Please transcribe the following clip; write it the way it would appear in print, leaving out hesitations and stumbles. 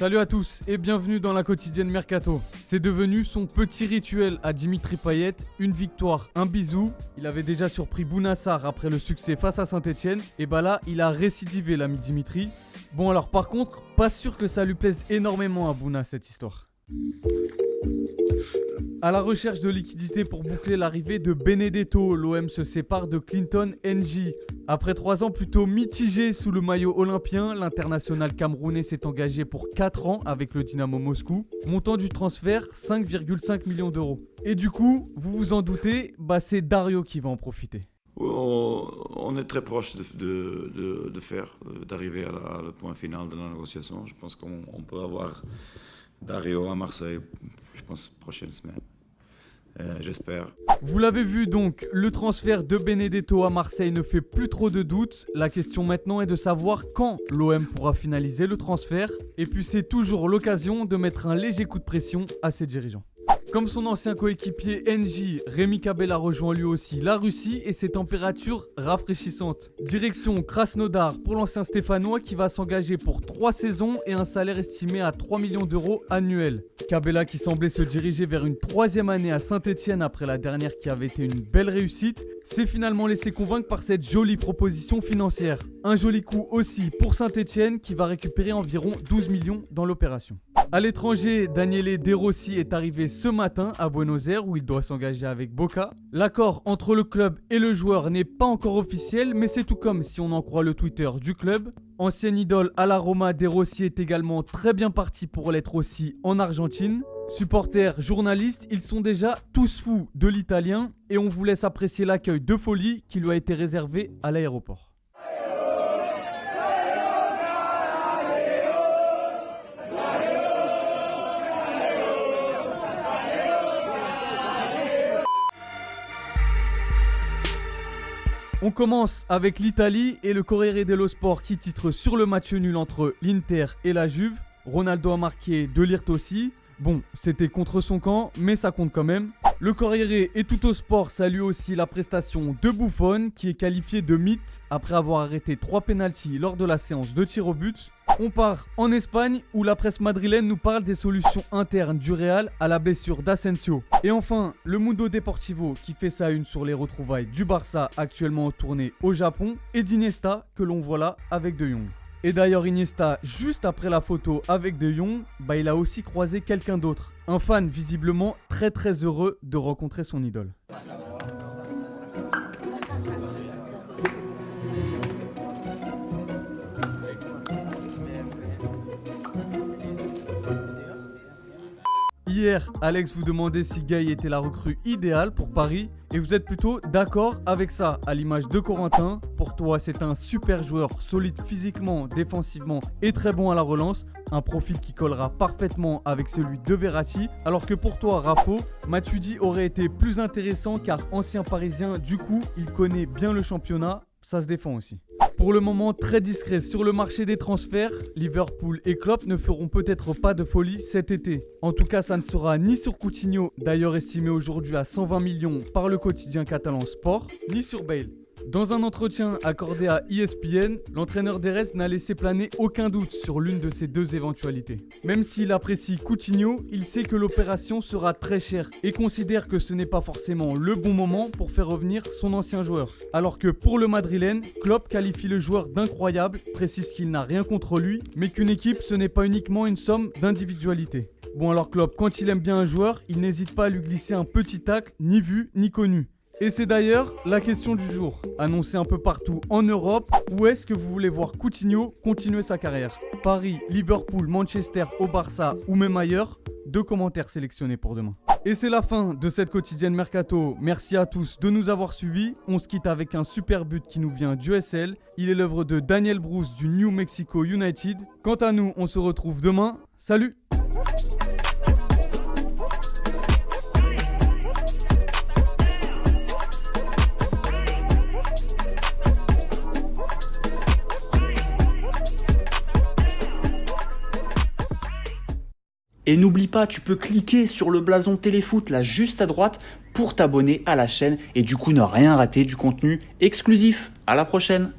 Salut à tous et bienvenue dans la quotidienne Mercato. C'est devenu son petit rituel à Dimitri Payet, une victoire, un bisou. Il avait déjà surpris Bounassar après le succès face à Saint-Etienne. Et bah là, il a récidivé l'ami Dimitri. Bon alors par contre, pas sûr que ça lui plaise énormément à Bouna cette histoire. À la recherche de liquidités pour boucler l'arrivée de Benedetto, l'OM se sépare de Clinton Ng. Après 3 ans plutôt mitigés sous le maillot olympien, l'international camerounais s'est engagé pour 4 ans avec le Dynamo Moscou. Montant du transfert, 5,5 millions d'euros. Et du coup, vous vous en doutez, c'est Dario qui va en profiter. On est très proche d'arriver à le point final de la négociation. Je pense qu'on peut avoir Dario à Marseille, je pense, prochaine semaine. J'espère. Vous l'avez vu donc, le transfert de Benedetto à Marseille ne fait plus trop de doutes. La question maintenant est de savoir quand l'OM pourra finaliser le transfert. Et puis c'est toujours l'occasion de mettre un léger coup de pression à ses dirigeants. Comme son ancien coéquipier NJ, Rémi Cabella rejoint lui aussi la Russie et ses températures rafraîchissantes. Direction Krasnodar pour l'ancien Stéphanois qui va s'engager pour 3 saisons et un salaire estimé à 3 millions d'euros annuels. Cabella qui semblait se diriger vers une 3e année à Saint-Etienne après la dernière qui avait été une belle réussite, s'est finalement laissé convaincre par cette jolie proposition financière. Un joli coup aussi pour Saint-Etienne qui va récupérer environ 12 millions dans l'opération. À l'étranger, Daniele De Rossi est arrivé ce matin à Buenos Aires où il doit s'engager avec Boca. L'accord entre le club et le joueur n'est pas encore officiel, mais c'est tout comme si on en croit le Twitter du club. Ancienne idole à la Roma, De Rossi est également très bien parti pour l'être aussi en Argentine. Supporters, journalistes, ils sont déjà tous fous de l'italien et on vous laisse apprécier l'accueil de folie qui lui a été réservé à l'aéroport. On commence avec l'Italie et le Corriere dello Sport qui titre sur le match nul entre l'Inter et la Juve. Ronaldo a marqué, De Ligt aussi. Bon, c'était contre son camp, mais ça compte quand même. Le Corriere et Tutto Sport salue aussi la prestation de Buffon qui est qualifié de mythe après avoir arrêté 3 pénaltys lors de la séance de tir au but. On part en Espagne où la presse madrilène nous parle des solutions internes du Real à la blessure d'Asensio. Et enfin, le Mundo Deportivo qui fait sa une sur les retrouvailles du Barça actuellement en tournée au Japon et d'Iniesta que l'on voit là avec De Jong. Et d'ailleurs Iniesta, juste après la photo avec De Jong, il a aussi croisé quelqu'un d'autre. Un fan visiblement très heureux de rencontrer son idole. Hier, Alex vous demandait si Gay était la recrue idéale pour Paris et vous êtes plutôt d'accord avec ça, à l'image de Corentin. Pour toi, c'est un super joueur, solide physiquement, défensivement et très bon à la relance. Un profil qui collera parfaitement avec celui de Verratti. Alors que pour toi, Rafo, Matuidi aurait été plus intéressant car ancien parisien, du coup, il connaît bien le championnat, ça se défend aussi. Pour le moment très discret sur le marché des transferts, Liverpool et Klopp ne feront peut-être pas de folie cet été. En tout cas, ça ne sera ni sur Coutinho, d'ailleurs estimé aujourd'hui à 120 millions par le quotidien catalan Sport, ni sur Bale. Dans un entretien accordé à ESPN, l'entraîneur des Reds n'a laissé planer aucun doute sur l'une de ces deux éventualités. Même s'il apprécie Coutinho, il sait que l'opération sera très chère et considère que ce n'est pas forcément le bon moment pour faire revenir son ancien joueur. Alors que pour le Madrilène, Klopp qualifie le joueur d'incroyable, précise qu'il n'a rien contre lui, mais qu'une équipe ce n'est pas uniquement une somme d'individualité. Bon alors Klopp, quand il aime bien un joueur, il n'hésite pas à lui glisser un petit tacle, ni vu ni connu. Et c'est d'ailleurs la question du jour, annoncée un peu partout en Europe, où est-ce que vous voulez voir Coutinho continuer sa carrière ? Paris, Liverpool, Manchester, au Barça ou même ailleurs ? 2 commentaires sélectionnés pour demain. Et c'est la fin de cette quotidienne Mercato. Merci à tous de nous avoir suivis. On se quitte avec un super but qui nous vient du SL. Il est l'œuvre de Daniel Bruce du New Mexico United. Quant à nous, on se retrouve demain. Salut ! Et n'oublie pas, tu peux cliquer sur le blason Téléfoot là juste à droite pour t'abonner à la chaîne et du coup ne rien rater du contenu exclusif. À la prochaine.